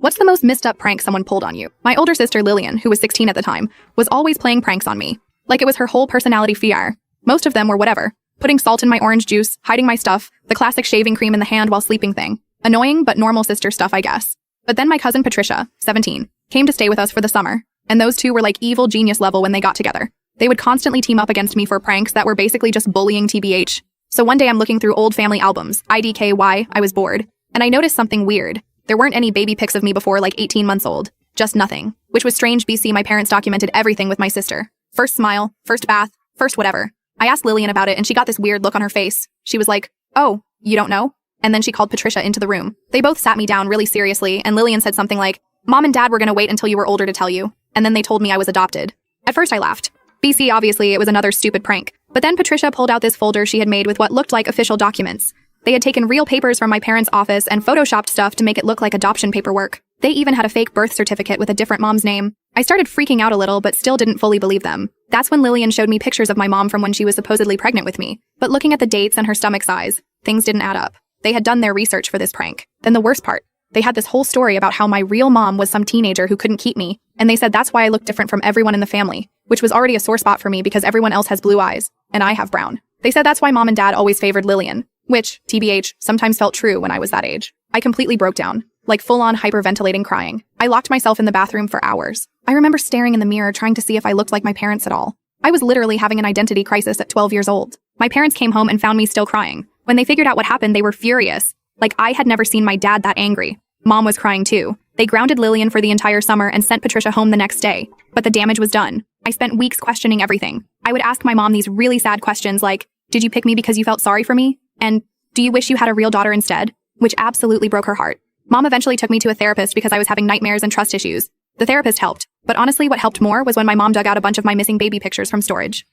What's the most messed up prank someone pulled on you? My older sister Lillian, who was 16 at the time, was always playing pranks on me. Like it was her whole personality fear. Most of them were whatever. Putting salt in my orange juice, hiding my stuff, the classic shaving cream in the hand while sleeping thing. Annoying, but normal sister stuff, I guess. But then my cousin Patricia, 17, came to stay with us for the summer. And those two were like evil genius level when they got together. They would constantly team up against me for pranks that were basically just bullying TBH. So one day I'm looking through old family albums, IDKY, I was bored. And I noticed something weird. There weren't any baby pics of me before like 18 months old. Just nothing. Which was strange. BC, my parents documented everything with my sister. First smile, first bath, first whatever. I asked Lillian about it and she got this weird look on her face. She was like, "Oh, you don't know?" And then she called Patricia into the room. They both sat me down really seriously and Lillian said something like, "Mom and Dad were gonna wait until you were older to tell you." And then they told me I was adopted. At first I laughed. BC, obviously it was another stupid prank. But then Patricia pulled out this folder she had made with what looked like official documents. They had taken real papers from my parents' office and photoshopped stuff to make it look like adoption paperwork. They even had a fake birth certificate with a different mom's name. I started freaking out a little, but still didn't fully believe them. That's when Lillian showed me pictures of my mom from when she was supposedly pregnant with me. But looking at the dates and her stomach size, things didn't add up. They had done their research for this prank. Then the worst part, they had this whole story about how my real mom was some teenager who couldn't keep me, and they said that's why I looked different from everyone in the family, which was already a sore spot for me because everyone else has blue eyes, and I have brown. They said that's why Mom and Dad always favored Lillian, which, TBH, sometimes felt true when I was that age. I completely broke down, like full-on hyperventilating crying. I locked myself in the bathroom for hours. I remember staring in the mirror trying to see if I looked like my parents at all. I was literally having an identity crisis at 12 years old. My parents came home and found me still crying. When they figured out what happened, they were furious. Like I had never seen my dad that angry. Mom was crying too. They grounded Lillian for the entire summer and sent Patricia home the next day. But the damage was done. I spent weeks questioning everything. I would ask my mom these really sad questions like, "Did you pick me because you felt sorry for me?" And, "Do you wish you had a real daughter instead?" Which absolutely broke her heart. Mom eventually took me to a therapist because I was having nightmares and trust issues. The therapist helped. But honestly, what helped more was when my mom dug out a bunch of my missing baby pictures from storage.